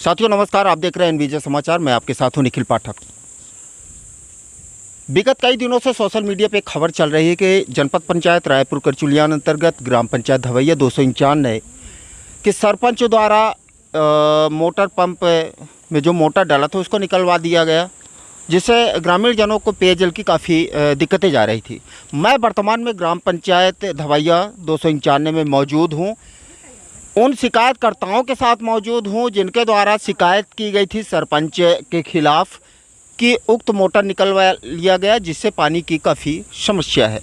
साथियों नमस्कार, आप देख रहे हैं एनवीजे समाचार। मैं आपके साथ हूं निखिल पाठक। विगत कई दिनों से सोशल मीडिया पे खबर चल रही है कि जनपद पंचायत रायपुर करचुलियान अंतर्गत ग्राम पंचायत धवैया 295 कि सरपंच द्वारा मोटर पंप में जो मोटर डाला था उसको निकलवा दिया गया, जिससे ग्रामीण जनों को पेयजल की काफ़ी दिक्कतें जा रही थी। मैं वर्तमान में ग्राम पंचायत धवैया 295 में मौजूद हूँ। उन शिकायतकर्ताओं के साथ मौजूद हूँ जिनके द्वारा शिकायत की गई थी सरपंच के खिलाफ कि उक्त मोटर निकलवा लिया गया, जिससे पानी की काफ़ी समस्या है।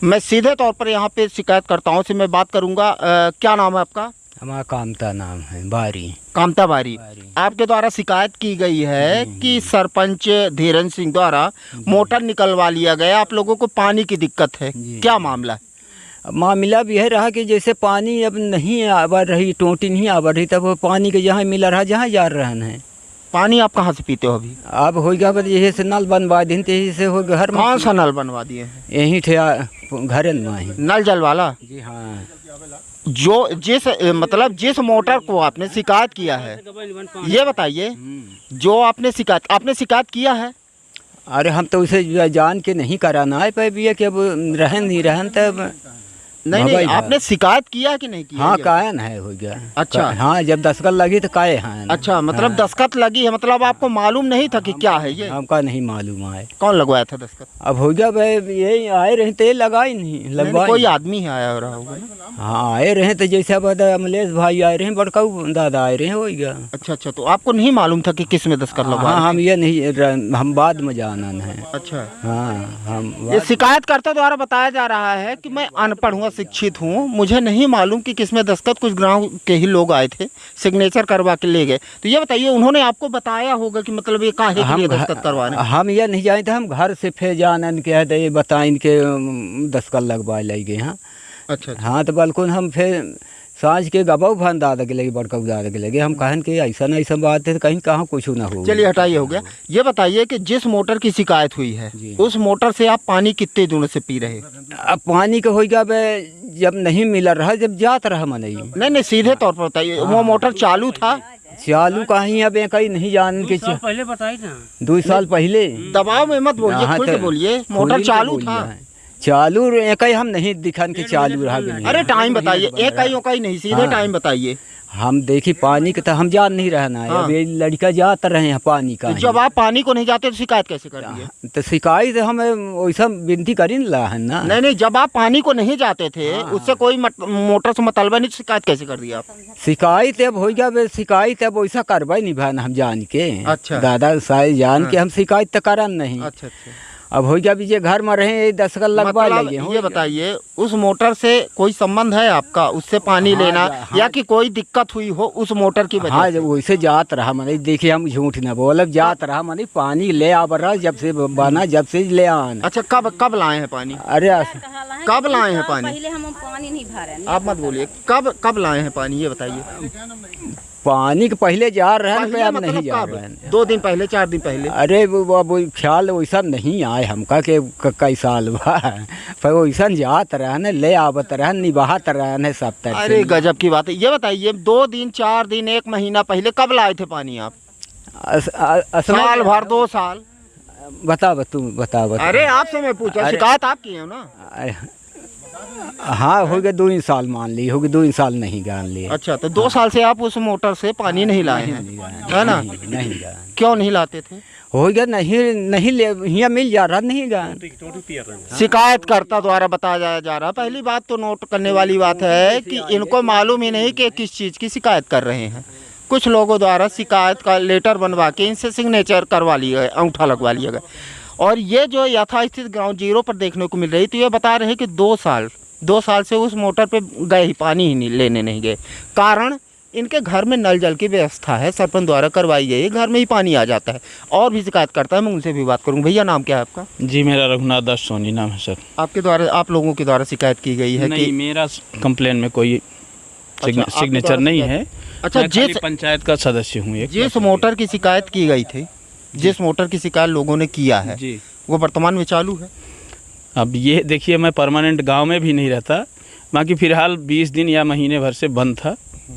मैं सीधे तौर पर यहाँ पे शिकायतकर्ताओं से मैं बात करूँगा। क्या नाम है आपका? हमारा कामता नाम है, बारी। कामता बारी। आपके द्वारा शिकायत की गई है कि सरपंच धीरेन्द्र सिंह द्वारा मोटर निकलवा लिया गया, आप लोगों को पानी की दिक्कत है, क्या मामला है? मामला भी है रहा कि जैसे पानी अब नहीं आवा रही, टोटी नहीं आवा रही, तब वो पानी के जहाँ मिला रहा जहाँ जा रहे हैं। पानी आप कहाँ से पीते हो अभी? अब हो गया यही से नल बनवा दिन, यही से हो घर में। कौन सा नल बनवा दिए हैं? यही थे घर में नल जल वाला। जी हाँ। जो जिस मोटर को आपने शिकायत किया है, ये बताइए, जो आपने शिकायत किया है। अरे हम तो उसे जान के नहीं कराना है पे भी कि अब रहन नहीं रहन तब नहीं, आपने शिकायत किया कि नहीं किया? हाँ, कायन है हो गया। अच्छा हाँ, जब दस्तखत लगी तो काये हैं। अच्छा, मतलब दस्तखत लगी है, मतलब आपको मालूम नहीं था कि क्या है ये? हमका नहीं मालूम है। कौन लगवाया था दस्तखत? अब हो गया भाई, यही आए रहे थे, लगाई नहीं लगवा। कोई आदमी है आया रहा होगा ना? हाँ, आए रहे तो जैसे अब अमलेश भाई आए रहे, बड़काऊ दादा आए रहे, हो गया। अच्छा, तो आपको नहीं मालूम था कि किस में दस्तखत लगवा? हाँ, हम ये नहीं, हम बाद में जानना है। अच्छा हाँ, हम ये शिकायतकर्ता द्वारा बताया जा रहा है कि मैं अनपढ़ हूँ, शिक्षित हूँ, मुझे नहीं मालूम कि किसमें दस्तखत, कुछ गांव के ही लोग आए थे, सिग्नेचर करवा के ले गए। तो ये बताइए, उन्होंने आपको बताया होगा कि मतलब ये काहे के लिए दस्तखत करवाने? हम ये नहीं जानते, हम घर से फिर जानन के है बताइन के दस्तखत लगवा ले गए। हाँ अच्छा। हाँ, तो बल्कुन हम फिर सांझ के गबाऊ भान दादा के लगे, बड़का दादा के लगे, हम कहन कि ऐसा बात है, कहीं कहाँ कुछ ना हो। चलिए हटाइए, हो गया। ये बताइए कि जिस मोटर की शिकायत हुई है, उस मोटर से आप पानी कितने दिनों से पी रहे? अब पानी का हो गया जब नहीं मिल रहा, जब जात रहा मन नहीं, सीधे तौर पर बताइए, वो मोटर चालू था? चालू कहीं अब कहीं नहीं जान के पहले बताई ना, 2 साल पहले। दबाव में मत बोलिए, खुल के बोलिए। मोटर चालू था? चालू एक ही हम नहीं दिखान के चालू रहा। अरे टाइम बताइए, एक ही नहीं, सीधे टाइम बताइए। हम देखी पानी का तो हम जान नहीं रहना है। अब ये लड़का जाते रहे हैं पानी का। जब आप पानी को नहीं जाते तो शिकायत कैसे कर दिए? तो शिकायत हमें वैसा विनती करी ला है ना। नहीं, जब आप पानी को नहीं जाते थे, उससे कोई मोटर से मतलबा नहीं, शिकायत कैसे कर दिया आप? शिकायत अब हो गया, शिकायत अब वैसा कार्रवाई निभाना हम जान के। अच्छा। दादा साहब जान के हम शिकायत तो करन नहीं। अच्छा। अब हो गया ये घर में रहे, दस्तखत लगवा लेंगे। ये बताइए, उस मोटर से कोई संबंध है आपका, उससे पानी लेना? या कि कोई दिक्कत हुई हो उस मोटर की वजह? हाँ, जब वैसे जात रहा मैंने, देखिए हम झूठ ना बोल, जात रहा मैंने, पानी ले आ रहा जब से बना, जब से ले आन। अच्छा, कब लाए हैं पानी? अरे कब लाए हैं पानी? पहले हम पानी नहीं भरे। आप मत बोलिए, कब लाए हैं पानी, ये बताइए। पानी के पहले जा रहे हैं, अब मतलब नहीं जा रहे हैं। 2 दिन पहले, 4 दिन पहले? अरे वो ख्याल वैसा नहीं आए हमका के कई साल बाद, पर वैसा जात रहने, ले आवत रहने, निभात रहने सब तरह। अरे गजब की बात है। ये बताइए, 2 दिन, 4 दिन, 1 महीना पहले कब लाए थे पानी आप? साल भर, 2 साल? बता बता। अरे आपसे मैं पूछा, शिकायत आप की है ना? हाँ, हो गए 2 साल, मान ली हो गए 2 साल नहीं गान लिए। अच्छा, तो 2 साल से आप उस मोटर से पानी नहीं लाए हैं, है ना? नहीं। क्यों नहीं लाते थे? हो गया नहीं ले, यहाँ मिल जा रहा नहीं गान। शिकायतकर्ता द्वारा बताया जा रहा। पहली बात तो नोट करने वाली बात है कि इनको मालूम ही नहीं कि किस चीज़ की शिकायत कर रहे हैं। कुछ लोगों द्वारा शिकायत का लेटर बनवा के इनसे सिग्नेचर करवा लिया गया, अंगूठा लगवा लिया गया। और ये जो यथास्थित ग्राउंड जीरो पर देखने को मिल रही, तो ये बता रहे हैं कि 2 साल से उस मोटर पे गए ही पानी ही नहीं लेने नहीं गए। कारण इनके घर में नल जल की व्यवस्था है, सरपंच द्वारा करवाई गई, घर में ही पानी आ जाता है। और भी शिकायत करता है, मैं उनसे भी बात करूँगा। भैया नाम क्या है आपका? जी, मेरा रघुनाथ दास सोनी नाम है सर। आपके द्वारा, आप लोगों के द्वारा शिकायत की गई है? नहीं, मेरा कंप्लेन में कोई सिग्नेचर नहीं है। अच्छा, जिस पंचायत का सदस्य हूँ। जिस मोटर की शिकायत की गई थी, जिस मोटर की शिकायत लोगों ने किया है जी, वो वर्तमान में चालू है? अब ये देखिए, मैं परमानेंट गांव में भी नहीं रहता, बाकी फिलहाल 20 दिन या महीने भर से बंद था।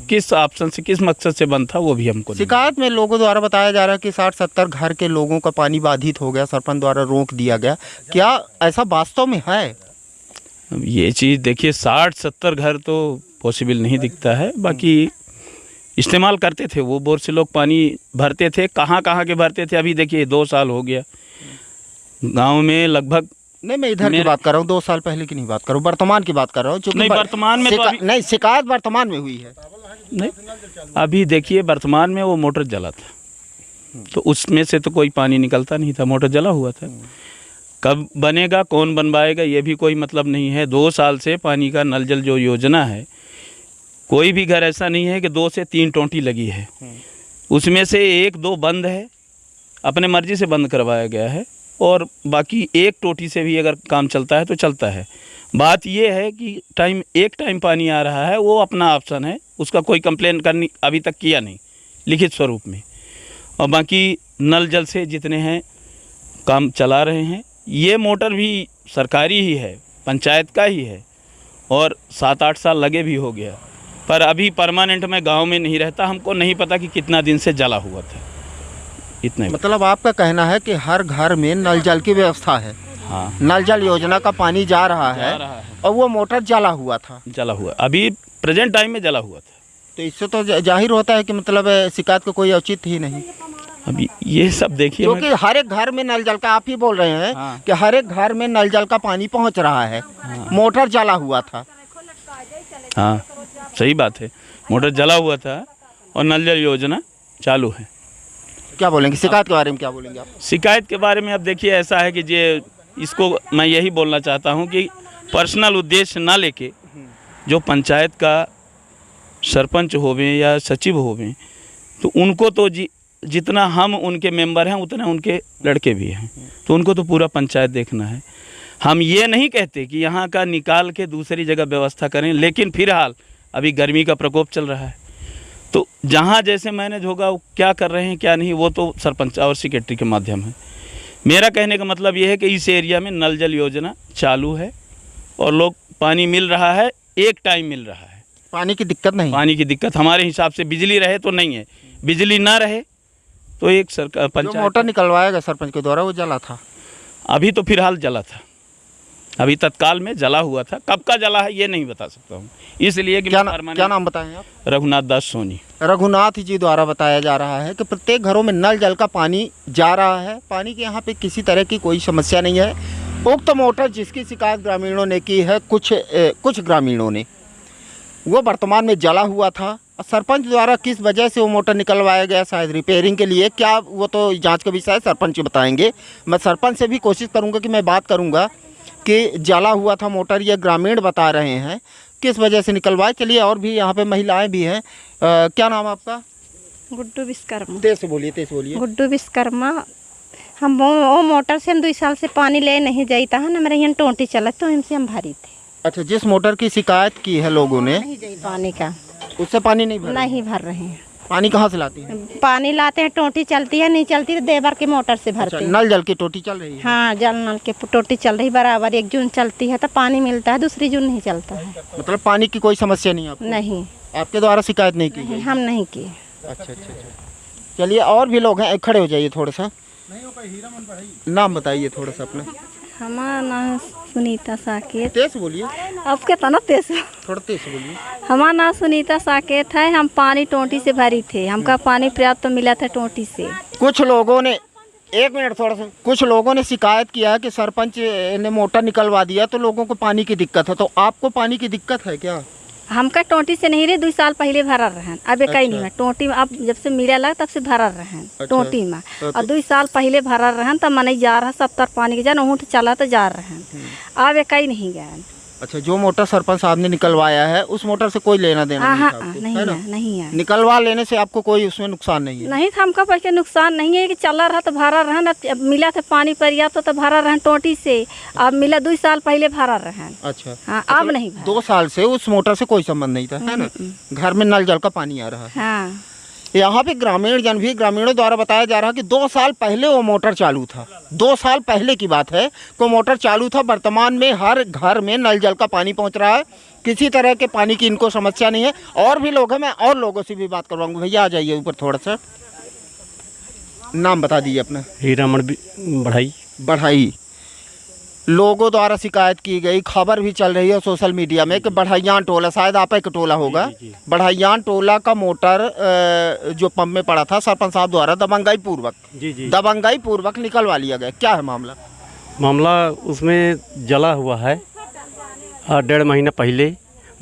किस ऑप्शन से, किस मकसद से बंद था वो भी हमको नहीं। शिकायत में लोगों द्वारा बताया जा रहा है कि 60-70 घर के लोगों का पानी बाधित हो गया, सरपंच द्वारा रोक दिया गया। क्या ऐसा वास्तव में है? अब ये चीज़ देखिए, 60-70 घर तो पॉसिबल नहीं दिखता है। बाकी इस्तेमाल करते थे, वो बोर से लोग पानी भरते थे। कहाँ कहाँ के भरते थे, अभी देखिए 2 साल हो गया गांव में लगभग। नहीं, मैं इधर की बात कर रहा हूँ, 2 साल पहले की नहीं बात कर रहा हूँ, वर्तमान की बात कर रहा हूँ। नहीं, वर्तमान में तो अभी नहीं, शिकायत वर्तमान में हुई है। नहीं, अभी देखिए वर्तमान में वो मोटर जला था, तो उसमें से तो कोई पानी निकलता नहीं था, मोटर जला हुआ था। कब बनेगा, कौन बनवाएगा, ये भी कोई मतलब नहीं है। 2 साल से पानी का नल जल जो योजना है, कोई भी घर ऐसा नहीं है कि 2 से 3 टोंटी लगी है, उसमें से 1-2 बंद है, अपने मर्जी से बंद करवाया गया है, और बाकी 1 टोटी से भी अगर काम चलता है तो चलता है। बात यह है कि एक टाइम पानी आ रहा है, वो अपना ऑप्शन है, उसका कोई कंप्लेन करनी अभी तक किया नहीं लिखित स्वरूप में। और बाकी नल जल से जितने हैं काम चला रहे हैं। ये मोटर भी सरकारी ही है, पंचायत का ही है, और 7-8 साल लगे भी हो गया, पर अभी परमानेंट मैं गांव में नहीं रहता, हमको नहीं पता कि कितना दिन से जला हुआ था। इतना ही। मतलब आपका कहना है कि हर घर में नल जल की व्यवस्था है? हाँ, नल जल योजना का पानी जा रहा है और वो मोटर जला हुआ था। जला हुआ, अभी प्रेजेंट टाइम में जला हुआ था। तो इससे तो जाहिर होता है कि मतलब शिकायत का कोई औचित्य ही नहीं। अभी ये सब देखिए, क्योंकि हर एक घर में नल जल का, आप ही बोल रहे हैं हाँ। कि हर एक घर में नल जल का पानी पहुंच रहा है। मोटर जला हुआ था। हाँ, सही बात है, मोटर जला हुआ था और नल जल योजना चालू है। क्या बोलेंगे शिकायत के बारे में, क्या बोलेंगे आप? शिकायत के बारे में अब देखिए, ऐसा है कि ये इसको मैं यही बोलना चाहता हूँ कि पर्सनल उद्देश्य ना लेके, जो पंचायत का सरपंच होवें या सचिव होवें, तो उनको तो जितना हम उनके मेंबर हैं उतना उनके लड़के भी हैं, तो उनको तो पूरा पंचायत देखना है। हम ये नहीं कहते कि यहाँ का निकाल के दूसरी जगह व्यवस्था करें, लेकिन फिलहाल अभी गर्मी का प्रकोप चल रहा है, तो जहाँ जैसे मैनेज होगा, वो क्या कर रहे हैं क्या नहीं, वो तो सरपंच और सेक्रेटरी के माध्यम है। मेरा कहने का मतलब ये है कि इस एरिया में नल जल योजना चालू है और लोग पानी मिल रहा है, एक टाइम मिल रहा है। पानी की दिक्कत नहीं? पानी की दिक्कत हमारे हिसाब से बिजली रहे तो नहीं है, बिजली ना रहे तो एक सरकार पंचायत मोटर निकलवाया गया सरपंच के द्वारा, वो जला था? अभी तो फिलहाल जला था, अभी तत्काल में जला हुआ था। कब का जला है ये नहीं बता सकता हूँ, इसलिए कि क्या नाम बताएं आप? रघुनाथ दास सोनी। रघुनाथ जी द्वारा बताया जा रहा है कि प्रत्येक घरों में नल जल का पानी जा रहा है, पानी की यहाँ पे किसी तरह की कोई समस्या नहीं है। उक्त मोटर जिसकी शिकायत ग्रामीणों ने की है, कुछ ग्रामीणों ने, वो वर्तमान में जला हुआ था। सरपंच द्वारा किस वजह से वो मोटर निकलवाया गया, शायद रिपेयरिंग के लिए, क्या वो तो जांच का विषय है, सरपंच बताएंगे। मैं सरपंच से भी कोशिश करूंगा कि मैं बात करूंगा कि जला हुआ था मोटर, ये ग्रामीण बता रहे हैं किस वजह से निकलवाए। चलिए, और भी यहाँ पे महिलाएं भी हैं। क्या नाम आपका? गुड्डू विश्वकर्मा। तेज से बोलिए। गुड्डू विश्वकर्मा। हम वो मोटर से हम 2 साल से पानी ले नहीं जाता है ना, मेरे यहाँ टोंटी चलत तो हमसे हम भरी थे। अच्छा, जिस मोटर की शिकायत की है लोगों ने, पानी का उससे पानी नहीं भर रहे हैं। पानी कहाँ से लाती हैं? पानी लाते हैं, टोंटी चलती है, नहीं चलती तो देवर की मोटर से भरते हैं। नल जल की टोटी चल रही है? हाँ, जल नल की टोटी चल रही बराबर। 1 जून चलती है तो पानी मिलता है, दूसरी जून नहीं चलता है। मतलब पानी की कोई समस्या नहीं है आपको? नहीं, आपके द्वारा शिकायत नहीं की गई? हम नहीं की। अच्छा। चलिए, और भी लोग हैं, खड़े हो जाइए थोड़ा सा, नाम बताइए थोड़ा सा अपना। हमारा नाम सुनीता साकेत। तेज बोलिए। आपके तो ना तेज, थोड़ा तेज बोलिए। हमारा नाम सुनीता साकेत है। हम पानी टोंटी से भरी थे, हमका पानी पर्याप्त तो मिला था टोंटी से। कुछ लोगों ने, 1 मिनट थोड़ा सा, कुछ लोगों ने शिकायत किया है कि सरपंच ने मोटर निकलवा दिया तो लोगों को पानी की दिक्कत है, तो आपको पानी की दिक्कत है क्या? हमका टोंटी से नहीं रहे, 2 साल पहले भरा रहन, अब कहीं नहीं है टोंटी में। अब जब से मिला लगा तब से भरा रहन टोंटी में, और 2 साल पहले भरा रहन तब मने जा रहा 70 पानी के जान ऊँट चला तो जा रहन, अब कहीं नहीं गया। अच्छा, जो मोटर सरपंच साहब ने निकलवाया है उस मोटर से कोई लेना देना नहीं था आपको, है ना? नहीं है। निकलवा लेने से आपको कोई उसमें नुकसान नहीं है? नहीं था, हमका पैसे नुकसान नहीं है कि चला रहा तो भरा रहन। अब मिला था पानी पर्याप्त तो भरा रहन टोंटी से, अब मिला 2 साल पहले भरा रहन। अच्छा। हाँ, अब नहीं भरा। 2 साल से उस मोटर से कोई संबंध नहीं था, है ना? घर में नल जल का पानी आ रहा है। हाँ, यहाँ पे ग्रामीणों द्वारा बताया जा रहा है कि 2 साल पहले वो मोटर चालू था। 2 साल पहले की बात है, को मोटर चालू था। वर्तमान में हर घर में नल जल का पानी पहुँच रहा है। किसी तरह के पानी की इनको समस्या नहीं है। और भी लोग हैं, मैं और लोगों से भी बात करवाऊंगा। भैया आ जाइए ऊपर थोड़ा सा, नाम बता दीजिए अपना। हीरामण बढ़ाई। बढ़ाई लोगों द्वारा शिकायत की गई, खबर भी चल रही है सोशल मीडिया में कि बढ़ाइयान टोला, शायद आप एक टोला होगा, बढ़ाइयान टोला का मोटर जो पंप में पड़ा था सरपंच साहब द्वारा दबंगाई पूर्वक निकलवा लिया गया। क्या है मामला? मामला उसमें जला हुआ है 1.5 महीना पहले।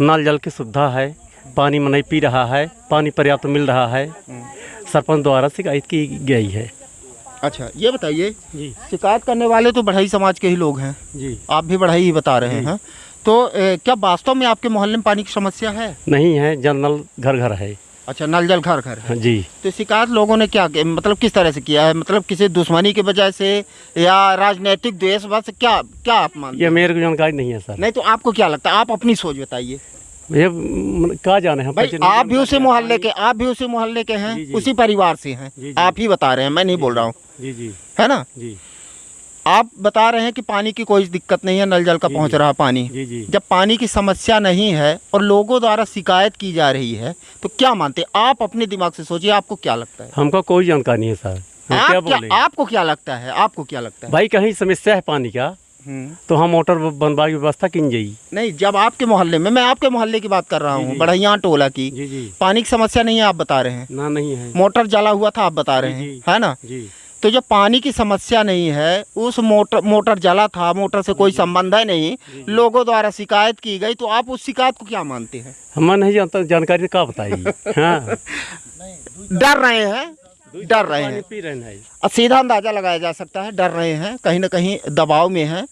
नल जल की सुविधा है, पानी नहीं पी रहा है, पानी पर्याप्त मिल रहा है, सरपंच द्वारा शिकायत की गई है। अच्छा, ये बताइए, जी शिकायत करने वाले तो बढ़ाई समाज के ही लोग हैं, जी आप भी बढ़ाई ही बता रहे हैं, तो क्या वास्तव में आपके मोहल्ले में पानी की समस्या है? नहीं है, जल नल घर घर है। अच्छा, नल जल घर घर है। जी। तो शिकायत लोगों ने क्या मतलब किस तरह से किया है? मतलब किसी दुश्मनी की वजह से या राजनीतिक द्वेष बस, क्या क्या आप मानते ये हैं? मेरे को जानकारी नहीं है सर। नहीं तो आपको क्या लगता है? आप अपनी सोच बताइए। ये क्या जाने हम। भाई आप भी उसी मोहल्ले के, आप भी उसी मोहल्ले के हैं, जी, जी। उसी परिवार से हैं, जी, जी। आप ही बता रहे हैं, मैं नहीं बोल रहा हूँ, जी जी है ना? जी आप बता रहे हैं कि पानी की कोई दिक्कत नहीं है, नल जल का जी, पहुंच जी। रहा पानी। जी जी। जब पानी की समस्या नहीं है और लोगों द्वारा शिकायत की जा रही है, तो क्या मानते हैं आप? अपने दिमाग से सोचिए, आपको क्या लगता है? हमको कोई जानकारी नहीं है सर। हम क्या बोले? आपको क्या लगता है? आपको क्या लगता है? भाई कहीं समस्या है पानी का तो हम मोटर बनवा की व्यवस्था की जाइए। नहीं, जब आपके मोहल्ले में, मैं आपके मोहल्ले की बात कर रहा जी, हूँ, जी। बढ़िया टोला की, जी जी। पानी की समस्या नहीं है आप बता रहे हैं, ना नहीं है। मोटर जला हुआ था आप बता रहे जी, हैं, जी। है ना? जी तो जब पानी की समस्या नहीं है, उस मोटर जला था, मोटर से कोई संबंध है नहीं, लोगों द्वारा शिकायत की गई, तो आप उस शिकायत को क्या मानते हैं? हम नहीं जानता, जानकारी का बताइए। हाँ। डर रहे हैं, डर रहे हैं, पी रहे हैं। अब सीधा अंदाजा लगाया जा सकता है, डर रहे हैं, कहीं ना कहीं दबाव में है।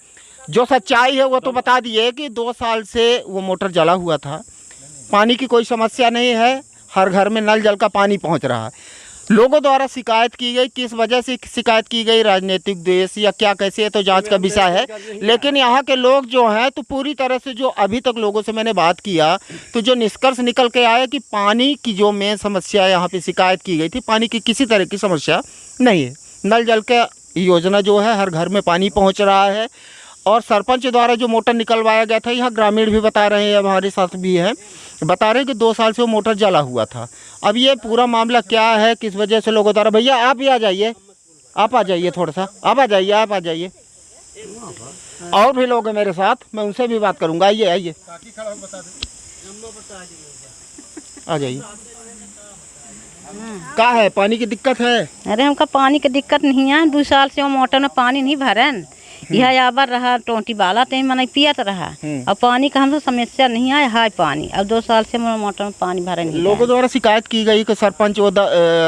जो सच्चाई है वो तो बता दिए कि 2 साल से वो मोटर जला हुआ था, पानी की कोई समस्या नहीं है, हर घर में नल जल का पानी पहुंच रहा है। लोगों द्वारा शिकायत की गई, किस वजह से शिकायत की गई, राजनीतिक द्वेष या क्या कैसे है तो जांच का विषय है। लेकिन यहाँ के लोग जो हैं, तो पूरी तरह से जो अभी तक लोगों से मैंने बात किया, तो जो निष्कर्ष निकल के आया कि पानी की जो मेन समस्या यहाँ पे शिकायत की गई थी, पानी की किसी तरह की समस्या नहीं है। नल जल का योजना जो है, हर घर में पानी पहुँच रहा है। और सरपंच द्वारा जो मोटर निकलवाया गया था, यहाँ ग्रामीण भी बता रहे हैं, हमारे साथ भी हैं, बता रहे हैं कि 2 साल से वो मोटर जला हुआ था। अब ये पूरा मामला क्या है, किस वजह से लोगों द्वारा, भैया आप भी आ जाइए, आप आ जाइए थोड़ा सा, आप आ जाइए, आप आ जाइए। और भी लोग हैं मेरे साथ, मैं उनसे भी बात करूँगा। आइए आइए, आ जाइए। क्या है, पानी की दिक्कत है? अरे हमका पानी की दिक्कत नहीं है, 2 साल से वो मोटर में पानी नहीं भरन, यह आबर रहा टोटी वाला तो मैंने पियत रहा। अब पानी का हमसे समस्या नहीं है, हाय पानी। अब 2 साल से मोटर में पानी भरे नहीं। लोगों द्वारा शिकायत की गई कि सरपंच वो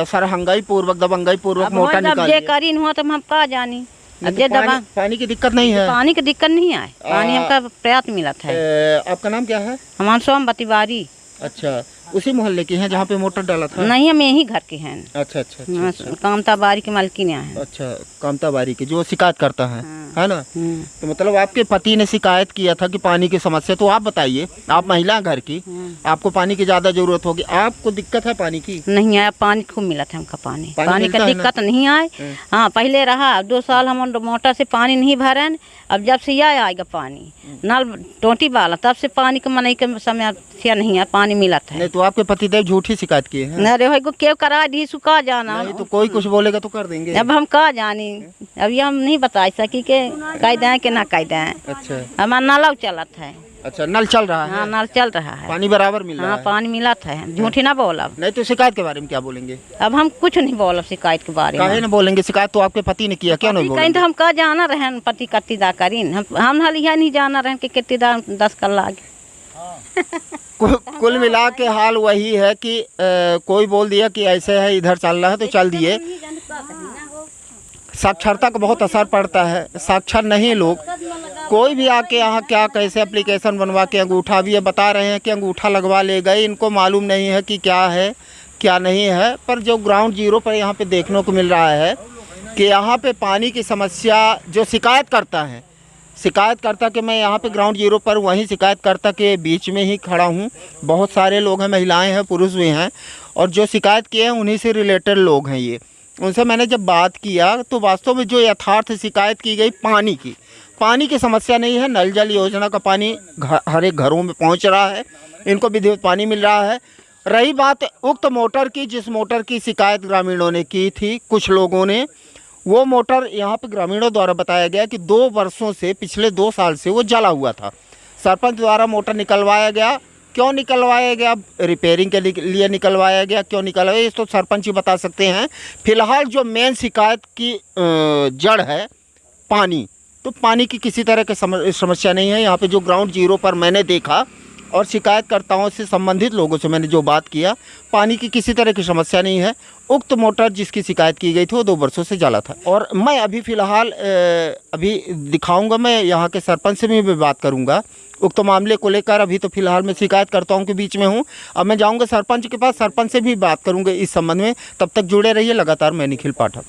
सरहंगाई पूर्वक, दबंगाई पूर्वक मोटर निकाल जे करी हुआ तो हम का जानी। अब जे दबा पानी की दिक्कत नहीं है, पानी की दिक्कत नहीं है, पानी हमका पर्याप्त मिला है। आपका नाम क्या है? हमारा सोमवती बारी। अच्छा, उसी मोहल्ले के हैं जहाँ पे मोटर डाला था? नहीं, हम यही घर के हैं। अच्छा अच्छा अच्छा, अच्छा। कामता बारी की मालकिन है। अच्छा, कामता बारी के जो शिकायत करता है ना? तो मतलब आपके पति ने शिकायत किया था कि पानी की समस्या, तो आप बताइए, आप महिला हैं घर की, आपको पानी की ज़्यादा ज़रूरत होगी, आपको दिक्कत है पानी की? नहीं आया, पानी खूब मिला था हमका, पानी पानी मिलता का है ना? दिक्कत नहीं आए। हाँ, पहले रहा 2 साल हम मोटर से पानी नहीं भरन। अब जब से यह आएगा पानी नल टोटी वाला, तब से पानी का मनई के समस्या नहीं है, पानी मिला था। नहीं तो आपके पतिदेव झूठी शिकायत किए हैं? अरे भाई को क्यों करा दी, सुखा जाना। नहीं तो कोई कुछ बोलेगा तो कर देंगे। अब हम का जानी, अब ये हम नहीं बता सकी के कह दें कि ना कह दें। अच्छा हमारा नाला चलत है। अच्छा, नल चल रहा है? हाँ, नल चल रहा है, पानी बराबर मिल रहा हाँ है? पानी मिला था, झूठी ना बोलब। नहीं तो शिकायत के बारे में क्या बोलेंगे? अब हम कुछ नहीं बोलब शिकायत के बारे में। काहे ना बोलेंगे? शिकायत तो आपके पति ने किया, क्या नहीं कहीं बोलेंगे? तो हम का जाना रहे पति कत्तीदा करीन, हम हल यह नहीं जाना रहे कि कितनी 10 कलाक। कुल मिला के हाल वही है कि कोई बोल दिया कि ऐसे है, इधर चल रहा है तो चल दिए। साक्षरता का बहुत असर पड़ता है, साक्षर नहीं लोग, कोई भी आके यहाँ क्या कैसे एप्लीकेशन बनवा के अंगूठा भी, ये बता रहे हैं कि अंगूठा लगवा ले गए, इनको मालूम नहीं है कि क्या है क्या नहीं है। पर जो ग्राउंड जीरो पर यहाँ पे देखने को मिल रहा है कि यहाँ पे पानी की समस्या, जो शिकायत करता है, शिकायतकर्ता के मैं यहाँ पे ग्राउंड जीरो पर वहीं शिकायतकर्ता के बीच में ही खड़ा हूँ। बहुत सारे लोग हैं, महिलाएं हैं, पुरुष भी हैं, और जो शिकायत किए हैं उन्हीं से रिलेटेड लोग हैं ये। उनसे मैंने जब बात किया तो वास्तव में जो यथार्थ शिकायत की गई पानी की, पानी की समस्या नहीं है, नल जल योजना का पानी हर एक घरों में पहुंच रहा है, इनको विद्युत पानी मिल रहा है। रही बात उक्त मोटर की, जिस मोटर की शिकायत ग्रामीणों ने की थी, कुछ लोगों ने, वो मोटर यहाँ पे ग्रामीणों द्वारा बताया गया कि 2 वर्षों से, पिछले 2 साल से वो जला हुआ था। सरपंच द्वारा मोटर निकलवाया गया। क्यों निकलवाया गया? रिपेयरिंग के लिए निकलवाया गया। क्यों निकलवाया इस तो सरपंच ही बता सकते हैं। फिलहाल जो मेन शिकायत की जड़ है पानी, तो पानी की किसी तरह की समस्या नहीं है। यहाँ पे जो ग्राउंड जीरो पर मैंने देखा और शिकायतकर्ताओं से, संबंधित लोगों से मैंने जो बात किया, पानी की किसी तरह की समस्या नहीं है। उक्त मोटर जिसकी शिकायत की गई थी वो 2 वर्षों से जला था। और मैं अभी फ़िलहाल अभी दिखाऊंगा, मैं यहाँ के सरपंच से भी बात करूँगा उक्त मामले को लेकर। अभी तो फिलहाल मैं शिकायतकर्ताओं के बीच में हूँ। अब मैं जाऊँगा सरपंच के पास, सरपंच से भी बात करूँगा इस संबंध में। तब तक जुड़े रहिए लगातार। मैं निखिल पाठक।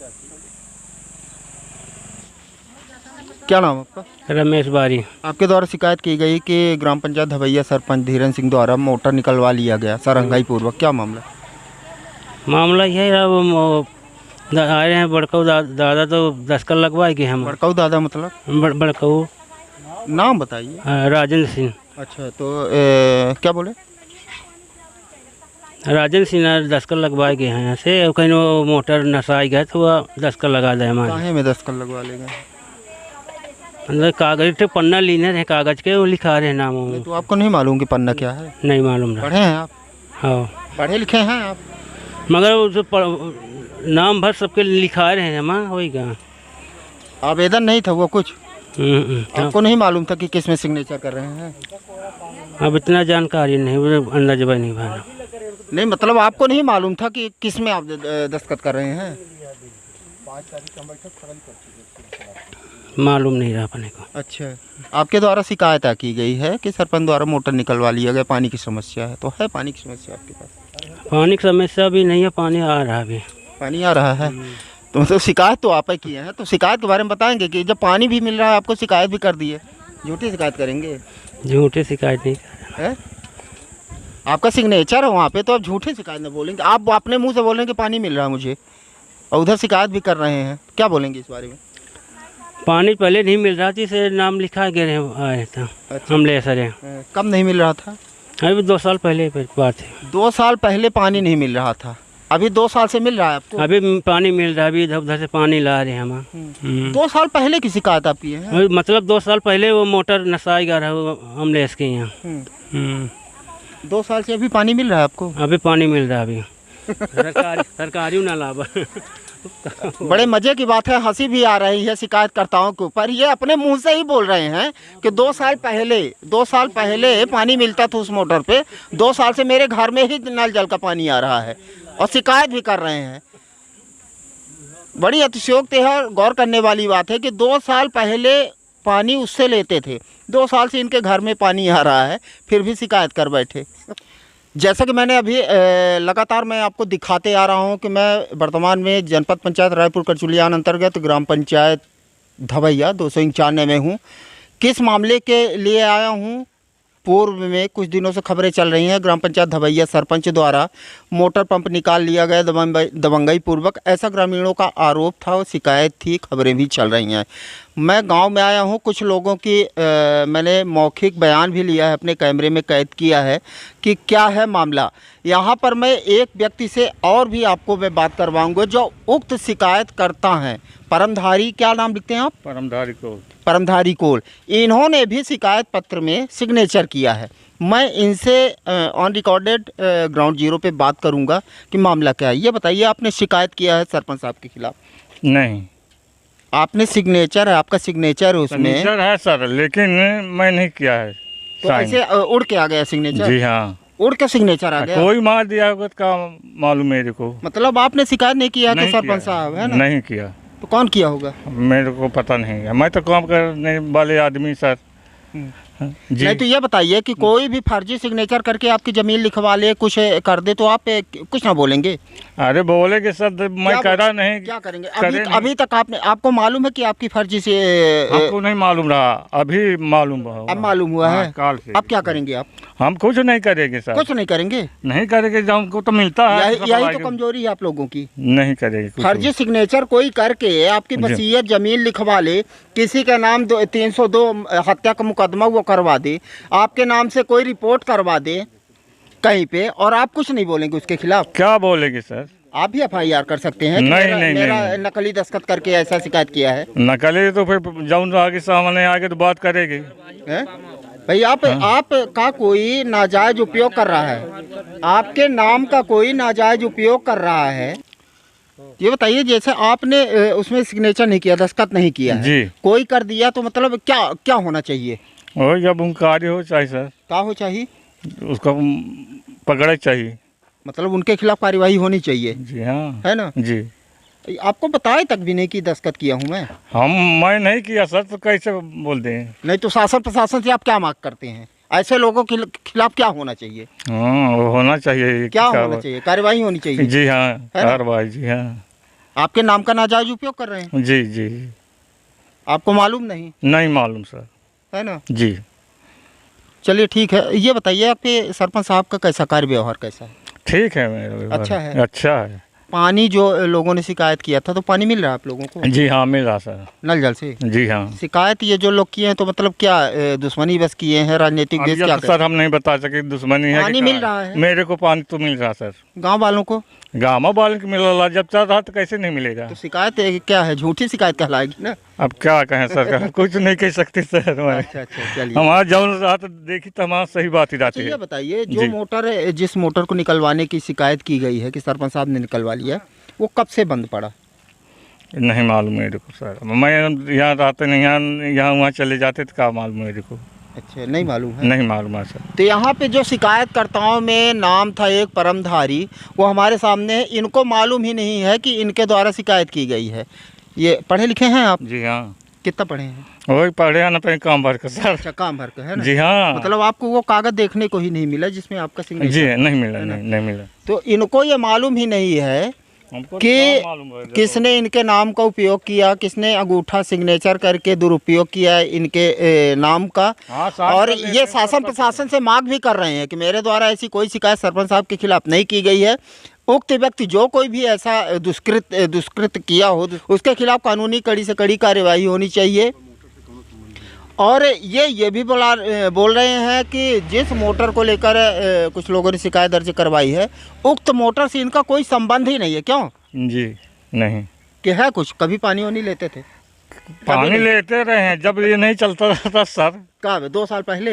क्या नाम आपका? रमेश बारी। आपके द्वारा शिकायत की गई कि ग्राम पंचायत धवैया सरपंच धीरेन्द्र सिंह द्वारा मोटर निकलवा लिया गया सरंगाई पूर्वक, क्या मामला? मामला यही रहा, वो आए रहे हैं बड़काऊ दादा तो दस्खत लगवाए कि हम। बड़काऊ दादा मतलब? बड़काऊ नाम बताइए। राजेंद्र सिंह। अच्छा, तो क्या बोले? राजेंद्र सिंह ने दस्खत लगवाए गए हैं यहाँ से। कहीं वो मोटर नसाई गए तो वह दस्खत लगा दे हमारे। काहे में दस्खत लगवा ले गए? अंदर कागज थे, पन्ना लीने रहे कागज के, वो लिखा रहे नाम। तो आपको नहीं मालूम कि पन्ना क्या है? नहीं मालूम रहा। पढ़े हैं आप? हाँ, पढ़े लिखे हैं आप? मगर वो नाम भर सबके लिखा रहे हैं हम। वही कहाँ आवेदन नहीं था वो कुछ? आपको नहीं मालूम था कि किस में सिग्नेचर कर रहे हैं? अब इतना जानकारी नहीं, अंदर जब नहीं भाना। नहीं मतलब आपको नहीं मालूम था कि किस में आप दस्तखत कर रहे हैं? मालूम नहीं रहा अपने को। अच्छा, आपके द्वारा शिकायत की गई है कि सरपंच द्वारा मोटर निकलवा लिया गया, पानी की समस्या है। तो है पानी की समस्या आपके पास? पानी की समस्या भी नहीं है, पानी आ रहा अभी। पानी आ रहा है तो मतलब शिकायत तो आप ही किए हैं, तो शिकायत के बारे में बताएंगे कि जब पानी भी मिल रहा है आपको शिकायत भी कर दी है? झूठी शिकायत करेंगे? झूठी शिकायत नहीं कर है, आपका सिग्नेचर है वहाँ पे, तो आप झूठी शिकायत नहीं बोलेंगे। आप अपने मुंह से बोलेंगे पानी मिल रहा है मुझे, और उधर शिकायत भी कर रहे हैं, क्या बोलेंगे इस बारे में? पानी पहले नहीं मिल रहा था, इसे नाम लिखा गए आए था। अच्छा। हम ले सर कब नहीं मिल रहा था? अभी 2 साल पहले बात है। 2 साल पहले पानी नहीं मिल रहा था, अभी 2 साल से मिल रहा है आपको? अभी पानी मिल रहा है, अभी इधर उधर से पानी ला रहे हैं हम। 2 साल पहले की शिकायत आप की है? मतलब 2 साल पहले वो मोटर नसाई गा रहा हम ले इसके यहाँ। 2 साल से अभी पानी मिल रहा है आपको? अभी पानी मिल रहा है अभी। सरकारी ना लाभ। बड़े मजे की बात है, हंसी भी आ रही है शिकायतकर्ताओं के ऊपर। ये अपने मुंह से ही बोल रहे हैं कि 2 साल पहले पानी मिलता था उस मोटर पे। 2 साल से मेरे घर में ही नल जल का पानी आ रहा है और शिकायत भी कर रहे हैं। बड़ी अतिशयोक्ति है, गौर करने वाली बात है कि 2 साल पहले पानी उससे लेते थे, 2 साल से इनके घर में पानी आ रहा है, फिर भी शिकायत कर बैठे। जैसा कि मैंने अभी लगातार मैं आपको दिखाते आ रहा हूं कि मैं वर्तमान में जनपद पंचायत रायपुर करचुलियान अंतर्गत ग्राम पंचायत धवैया 291 में हूं। किस मामले के लिए आया हूं? पूर्व में कुछ दिनों से खबरें चल रही हैं, ग्राम पंचायत धवैया सरपंच द्वारा मोटर पंप निकाल लिया गया दबंगई पूर्वक, ऐसा ग्रामीणों का आरोप था और शिकायत थी, खबरें भी चल रही हैं। मैं गांव में आया हूं, कुछ लोगों की मैंने मौखिक बयान भी लिया है, अपने कैमरे में कैद किया है कि क्या है मामला। यहां पर मैं एक व्यक्ति से और भी आपको मैं बात करवाऊंगा जो उक्त शिकायत करता हैं। परमधारी, क्या नाम लिखते हैं आप? परमधारी कोल। इन्होंने भी शिकायत पत्र में सिग्नेचर किया है। मैं इनसे ऑन रिकॉर्डेड ग्राउंड जीरो पे बात करूंगा कि मामला क्या है। ये बताइए, आपने शिकायत किया है सरपंच साहब के खिलाफ? नहीं। आपने सिग्नेचर है, आपका सिग्नेचर है उसमें? सिग्नेचर है सर, लेकिन मैं नहीं किया है। तो ऐसे उड़ के आ गया सिग्नेचर? जी हाँ, उड़ के सिग्नेचर आ गया? कोई मार दिया होगा का मालूम मेरे को। मतलब आपने शिकायत नहीं किया कि सरपंच साहब, है ना? नहीं किया। तो कौन किया होगा? मेरे को पता नहीं है, मैं तो काम करने वाले आदमी सर। जी नहीं तो ये बताइए कि कोई भी फर्जी सिग्नेचर करके आपकी ज़मीन लिखवा ले, कुछ कर दे, तो आप कुछ ना बोलेंगे? अरे बोलेगे सर, मैं करा नहीं। क्या करेंगे? करे नहीं। अभी तक आपको मालूम है कि आपकी फर्जी से हमको नहीं मालूम रहा, अभी मालूम हुआ। अब मालूम हुआ है? काल से। अब क्या करेंगे आप? हम कुछ नहीं करेंगे सर। कुछ नहीं करेंगे? नहीं करेंगे, जो हमको तो मिलता है। यही तो कमजोरी है आप लोगों की। नहीं करेंगे कुछ। फर्जी सिग्नेचर कोई करके आपकी वसीयत जमीन लिखवा ले, किसी का नाम 302 हत्या का मुकदमा वो करवा दे, आपके नाम से कोई रिपोर्ट करवा दे कहीं पे, और आप कुछ नहीं बोलेंगे उसके खिलाफ? क्या बोलेंगे सर? आप भी FIR कर सकते हैं कि नहीं, मेरा नहीं। नकली दस्तखत करके ऐसा शिकायत किया है। नकली तो फिर जाऊँ आगे सामने आगे तो बात करेगी। हैं? भाई आप का कोई नाजायज उपयोग कर रहा है, आपके नाम का कोई नाजायज उपयोग कर रहा है। ये बताइए, जैसे आपने उसमें सिग्नेचर नहीं किया, दस्तखत नहीं किया है, जी। कोई कर दिया तो मतलब क्या होना चाहिए? और जब कार्य हो चाहिए सर, क्या हो चाहिए? उसको पकड़े चाहिए, मतलब उनके खिलाफ कार्यवाही होनी चाहिए। जी हाँ, है ना? जी। आपको बताए तक भी नहीं कि दस्तखत किया हूँ मैं नहीं किया सर, तो कैसे बोल दें? नहीं तो शासन प्रशासन से आप क्या मांग करते हैं? ऐसे लोगों के खिलाफ क्या होना चाहिए? हाँ, वो होना चाहिए। क्या होना चाहिए? कार्यवाही होनी चाहिए। जी हाँ, है ना? कार्रवाई। जी हाँ। आपके नाम का नाजायज उपयोग कर रहे हैं, जी जी। आपको मालूम नहीं? नहीं मालूम सर। है ना? जी। चलिए ठीक है। ये बताइए, आपके सरपंच साहब का कैसा कार्य व्यवहार कैसा है? ठीक है मेरा व्यवहार। अच्छा है? अच्छा है। पानी जो लोगों ने शिकायत किया था, तो पानी मिल रहा है आप लोगों को जी हाँ, मिल रहा सर। नल जल से? जी हाँ। शिकायत ये जो लोग किए हैं तो मतलब क्या दुश्मनी बस किए हैं, राजनीतिक अभी देश क्या तो सर हम नहीं बता सके दुश्मनी है। पानी कि मिल क्या रहा है? मेरे को पानी तो मिल रहा सर। गांव वालों को? गाँव वाले को मिल रहा, जब चल रहा तो कैसे नहीं मिलेगा? तो शिकायत क्या है? झूठी शिकायत कहलाएगी ना? अब क्या कहें सर, कुछ नहीं कह सकते सर। अच्छा, चलिए। हमारा जौन रहा तो देखी तो हमारा सही बात ही रहती अच्छा, है। ये बताइए, जो जिस मोटर को निकलवाने की शिकायत की गई है कि सरपंच साहब ने निकलवा लिया, वो कब से बंद पड़ा? नहीं मालूम मेरे को सर, मैं यहाँ रहते नहीं, यहाँ वहाँ चले जाते तो क्या मालूम मेरे को। अच्छा, नहीं मालूम है? नहीं मालूम है सर। तो यहाँ पे जो शिकायतकर्ताओं में नाम था एक परमधारी, वो हमारे सामने है। इनको मालूम ही नहीं है कि इनके द्वारा शिकायत की गई है। ये पढ़े लिखे हैं आप? जी हाँ। कितना पढ़े हैं? वही पढ़े ना पे काम भर का सर। अच्छा, काम भर का है ना? जी हाँ। मतलब आपको वो कागज देखने को ही नहीं मिला जिसमें आपका सिग्नेचर? जी नहीं मिला, नहीं मिला। तो इनको ये मालूम ही नहीं है कि किसने इनके नाम का उपयोग किया, किसने अंगूठा सिग्नेचर करके दुरुपयोग किया है इनके नाम का। और ये शासन प्रशासन से मांग भी कर रहे हैं कि मेरे द्वारा ऐसी कोई शिकायत सरपंच साहब के खिलाफ नहीं की गई है। उक्त व्यक्ति जो कोई भी ऐसा दुष्कृत किया हो, उसके खिलाफ कानूनी कड़ी से कड़ी कार्यवाही होनी चाहिए। और ये भी बोल रहे हैं कि जिस मोटर को लेकर कुछ लोगों ने शिकायत दर्ज करवाई है, उक्त मोटर से इनका कोई संबंध ही नहीं है। क्यों? जी नहीं। कि है कुछ? कभी पानी वानी लेते थे? पानी लेते रहे हैं जब ये नहीं चलता था सर। कब? 2 साल पहले?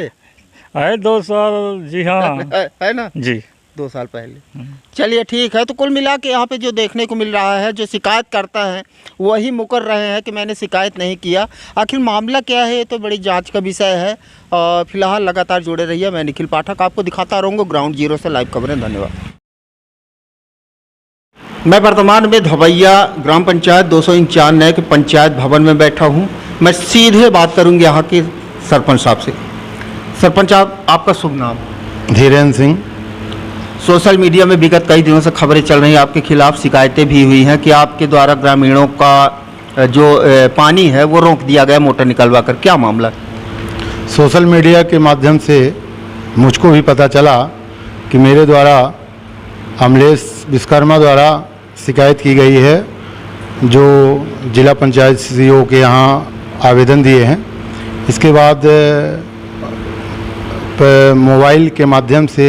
है 2 साल। जी हाँ। है ना? जी 2 साल पहले। चलिए ठीक है। तो कुल मिला के यहाँ पे जो देखने को मिल रहा है, जो शिकायत करता है वही मुकर रहे हैं कि मैंने शिकायत नहीं किया। आखिर मामला क्या है, ये तो बड़ी जांच का विषय है। और फिलहाल लगातार जुड़े रहिए। मैं निखिल पाठक आपको दिखाता रहूँगा ग्राउंड जीरो से लाइव खबरें। धन्यवाद। मैं वर्तमान में धवैया ग्राम पंचायत 291 के पंचायत भवन में बैठा हूँ। मैं सीधे बात करूँगी यहाँ के सरपंच साहब से। सरपंच साहब, आपका शुभ नाम? धीरेन्द्र सिंह। सोशल मीडिया में विगत कई दिनों से खबरें चल रही हैं, आपके खिलाफ शिकायतें भी हुई हैं कि आपके द्वारा ग्रामीणों का जो पानी है वो रोक दिया गया मोटर निकलवा कर। क्या मामला? सोशल मीडिया के माध्यम से मुझको भी पता चला कि मेरे द्वारा अमलेश विश्वकर्मा द्वारा शिकायत की गई है, जो जिला पंचायत CEO के यहाँ आवेदन दिए हैं। इसके बाद मोबाइल के माध्यम से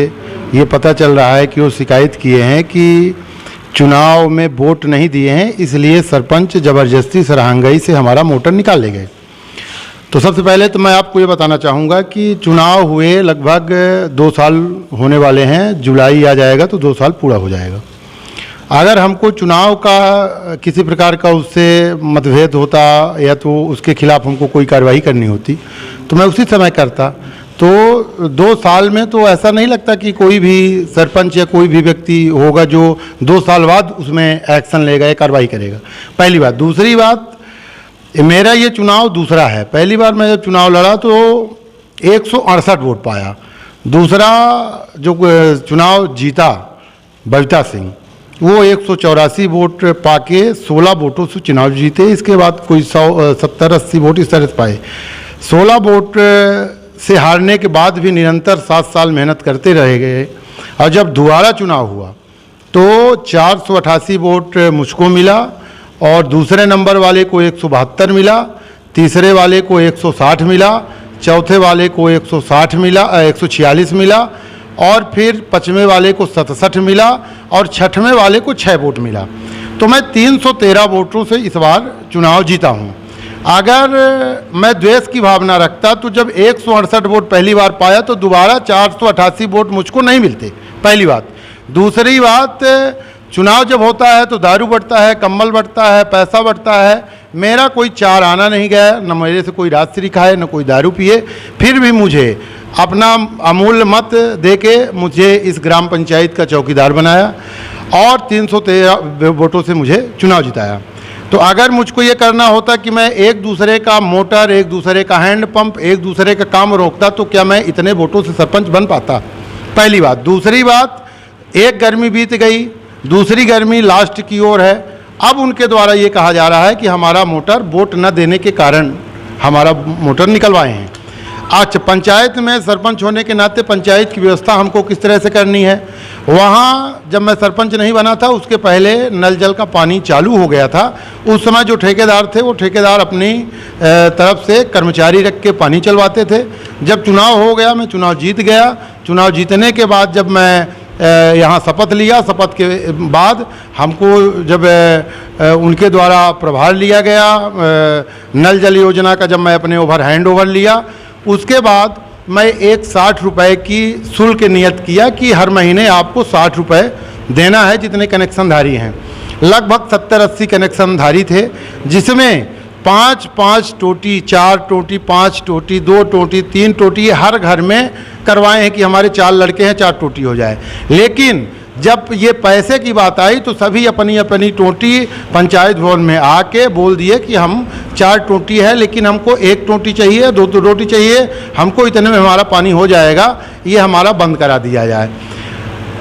ये पता चल रहा है कि वो शिकायत किए हैं कि चुनाव में वोट नहीं दिए हैं, इसलिए सरपंच ज़बरदस्ती सरहंगई से हमारा मोटर निकाल ले गए। तो सबसे पहले तो मैं आपको ये बताना चाहूँगा कि चुनाव हुए लगभग 2 साल होने वाले हैं। जुलाई आ जाएगा तो 2 साल पूरा हो जाएगा। अगर हमको चुनाव का किसी प्रकार का उससे मतभेद होता या तो उसके खिलाफ हमको कोई कार्रवाई करनी होती तो मैं उसी समय करता। तो 2 साल में तो ऐसा नहीं लगता कि कोई भी सरपंच या कोई भी व्यक्ति होगा जो 2 साल बाद उसमें एक्शन लेगा या कार्रवाई करेगा। पहली बात। दूसरी बात, मेरा ये चुनाव दूसरा है। पहली बार मैं जब चुनाव लड़ा तो 168 वोट पाया। दूसरा जो चुनाव जीता बबीता सिंह, वो 184 वोट पाके 16 वोटों से चुनाव जीते। इसके बाद कोई 70-80 वोट इस तरह से पाए। 16 वोट से हारने के बाद भी निरंतर 7 साल मेहनत करते रह गए और जब दोबारा चुनाव हुआ तो 488 वोट मुझको मिला और दूसरे नंबर वाले को 172 मिला, तीसरे वाले को 160 मिला, चौथे वाले को 160 मिला 146 मिला और फिर पाँचवें वाले को 67 मिला और छठवें वाले को 6 वोट मिला। तो मैं 313 वोटों से इस बार चुनाव जीता हूँ। अगर मैं द्वेष की भावना रखता तो जब 168 वोट पहली बार पाया तो दोबारा 488 वोट मुझको नहीं मिलते, पहली बात। दूसरी बात, चुनाव जब होता है तो दारू बढ़ता है, कम्बल बढ़ता है, पैसा बढ़ता है। मेरा कोई 4 आना नहीं गया, न मेरे से कोई राजश्री खाए न कोई दारू पिए, फिर भी मुझे अपना अमूल्य मत देके मुझे इस ग्राम पंचायत का चौकीदार बनाया और 313 वोटों से मुझे चुनाव जिताया। तो अगर मुझको ये करना होता कि मैं एक दूसरे का मोटर, एक दूसरे का हैंडपंप, एक दूसरे का काम रोकता तो क्या मैं इतने वोटों से सरपंच बन पाता? पहली बात। दूसरी बात, एक गर्मी बीत गई, दूसरी गर्मी लास्ट की ओर है। अब उनके द्वारा ये कहा जा रहा है कि हमारा मोटर वोट न देने के कारण हमारा मोटर निकलवाए हैं। अच्छा, पंचायत में सरपंच होने के नाते पंचायत की व्यवस्था हमको किस तरह से करनी है? वहाँ जब मैं सरपंच नहीं बना था उसके पहले नल जल का पानी चालू हो गया था। उस समय जो ठेकेदार थे वो ठेकेदार अपनी तरफ से कर्मचारी रख के पानी चलवाते थे। जब चुनाव हो गया, मैं चुनाव जीत गया। चुनाव जीतने के बाद जब मैं यहाँ शपथ लिया, शपथ के बाद हमको जब उनके द्वारा प्रभार लिया गया नल जल योजना का, जब मैं अपने ओवर हैंड ओवर लिया, उसके बाद मैं एक 60 रुपये की शुल्क नियत किया कि हर महीने आपको 60 रुपये देना है जितने कनेक्शनधारी हैं। लगभग 70-80 कनेक्शनधारी थे, जिसमें 5-5 टोटी, 4 टोटी, 5 टोटी, 2 टोटी, 3 टोटी हर घर में करवाए हैं कि हमारे 4 लड़के हैं 4 टोटी हो जाए। लेकिन जब ये पैसे की बात आई तो सभी अपनी अपनी टोटी पंचायत भवन में आके बोल दिए कि हम 4 टोटी है लेकिन हमको 1 टोटी चाहिए, 2 टोटी चाहिए, हमको इतने में हमारा पानी हो जाएगा, ये हमारा बंद करा दिया जाए।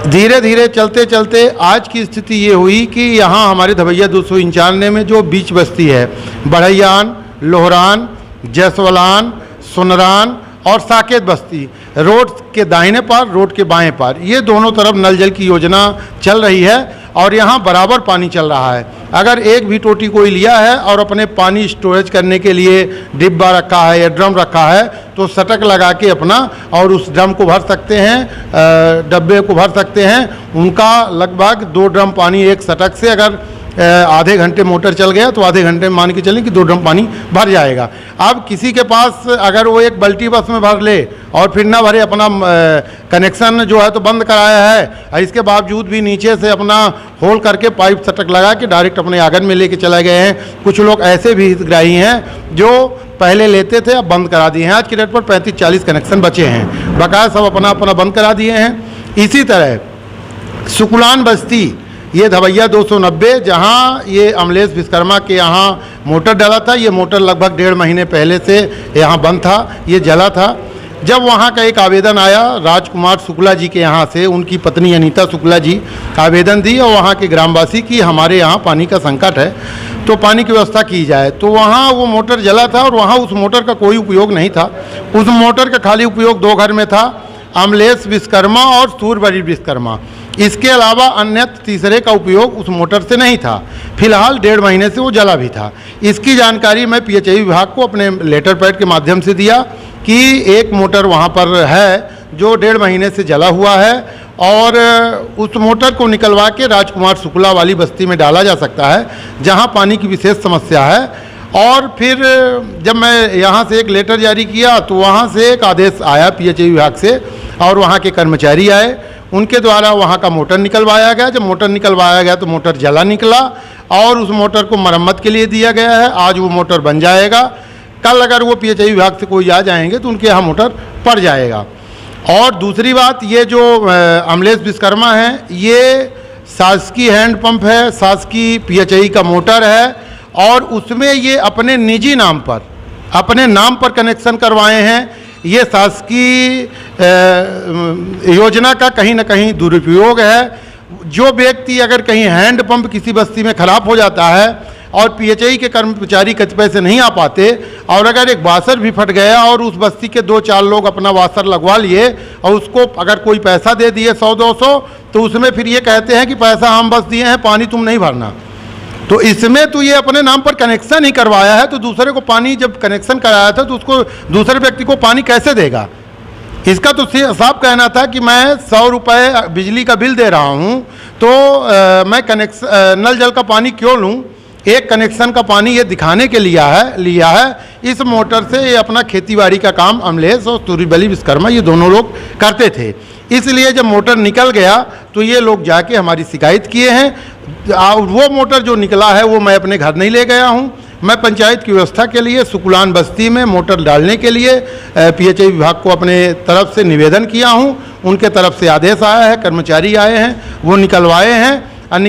धीरे धीरे चलते चलते आज की स्थिति ये हुई कि यहाँ हमारे धवैया 291 में जो बीच बस्ती है, बढ़ैयान, लोहरान, जसवलान, सुनरान और साकेत बस्ती, रोड के दाहिने पार, रोड के बाएं पार, ये दोनों तरफ नल जल की योजना चल रही है और यहाँ बराबर पानी चल रहा है। अगर एक भी टोटी कोई लिया है और अपने पानी स्टोरेज करने के लिए डिब्बा रखा है या ड्रम रखा है तो शटक लगा के अपना और उस ड्रम को भर सकते हैं, डब्बे को भर सकते हैं। उनका लगभग 2 ड्रम पानी एक शटक से, अगर आधे घंटे मोटर चल गया तो आधे घंटे में मान के चलें कि 2 ड्रम पानी भर जाएगा। अब किसी के पास अगर वो एक बाल्टी बस में भर ले और फिर ना भरे, अपना कनेक्शन जो है तो बंद कराया है, इसके बावजूद भी नीचे से अपना होल करके पाइप सटक लगा के डायरेक्ट अपने आंगन में लेके चले गए हैं। कुछ लोग ऐसे भी हितग्राही हैं जो पहले लेते थे, अब बंद करा दिए हैं। आज की डेट पर 35-40 कनेक्शन बचे हैं, बकाया सब अपना अपना बंद करा दिए हैं। इसी तरह सुकुलान बस्ती, ये धवैया 290, जहाँ ये अमलेश विश्वकर्मा के यहाँ मोटर डाला था, ये मोटर लगभग 1.5 महीने पहले से यहाँ बंद था, ये जला था। जब वहाँ का एक आवेदन आया राजकुमार शुक्ला जी के यहाँ से, उनकी पत्नी अनीता शुक्ला जी आवेदन दी और वहाँ के ग्रामवासी की हमारे यहाँ पानी का संकट है तो पानी की व्यवस्था की जाए। तो वहाँ वो मोटर जला था और वहाँ उस मोटर का कोई उपयोग नहीं था। उस मोटर का खाली उपयोग 2 घर में था, अमलेश विश्वकर्मा और सूरबरी विश्वकर्मा। इसके अलावा अन्य तीसरे का उपयोग उस मोटर से नहीं था। फिलहाल 1.5 महीने से वो जला भी था। इसकी जानकारी मैं PHI विभाग को अपने लेटर पैड के माध्यम से दिया कि एक मोटर वहाँ पर है जो 1.5 महीने से जला हुआ है और उस मोटर को निकलवा के राजकुमार शुक्ला वाली बस्ती में डाला जा सकता है जहाँ पानी की विशेष समस्या है। और फिर जब मैं यहाँ से एक लेटर जारी किया तो वहाँ से एक आदेश आया PHI विभाग से और वहाँ के कर्मचारी आए, उनके द्वारा वहाँ का मोटर निकलवाया गया। जब मोटर निकलवाया गया तो मोटर जला निकला और उस मोटर को मरम्मत के लिए दिया गया है। आज वो मोटर बन जाएगा। कल अगर वो PHI विभाग से कोई आ जाएंगे तो उनके यहाँ मोटर पड़ जाएगा। और दूसरी बात, ये जो अमलेश विश्वकर्मा हैं, ये शासकीय हैंडपंप है, शासकीय PHI का मोटर है और उसमें ये अपने निजी नाम पर, अपने नाम पर कनेक्शन करवाए हैं। ये शासकीय योजना का कहीं ना कहीं दुरुपयोग है। जो व्यक्ति अगर कहीं हैंडपंप किसी बस्ती में ख़राब हो जाता है और पीएचई के कर्मचारी कतिपय से नहीं आ पाते, और अगर एक वाशर भी फट गया और उस बस्ती के 2-4 लोग अपना वाशर लगवा लिए और उसको अगर कोई पैसा दे दिए 100-200, तो उसमें फिर ये कहते हैं कि पैसा हम बस दिए हैं, पानी तुम नहीं भरना। तो इसमें तो ये अपने नाम पर कनेक्शन ही करवाया है, तो दूसरे को पानी जब कनेक्शन कराया था तो उसको दूसरे व्यक्ति को पानी कैसे देगा? इसका तो साफ कहना था कि मैं 100 रुपये बिजली का बिल दे रहा हूँ, तो मैं कनेक्शन नल जल का पानी क्यों लूँ? एक कनेक्शन का पानी ये दिखाने के लिया है। इस मोटर से ये अपना खेतीबाड़ी का काम अमलेश और सूर्यबली विश्वकर्मा ये दोनों लोग करते थे। इसलिए जब मोटर निकल गया तो ये लोग जाके हमारी शिकायत किए हैं। और वो मोटर जो निकला है वो मैं अपने घर नहीं ले गया हूँ, मैं पंचायत की व्यवस्था के लिए सुकुलान बस्ती में मोटर डालने के लिए पीएचई विभाग को अपने तरफ से निवेदन किया हूँ। उनके तरफ से आदेश आया है, कर्मचारी आए हैं, वो निकलवाए हैं और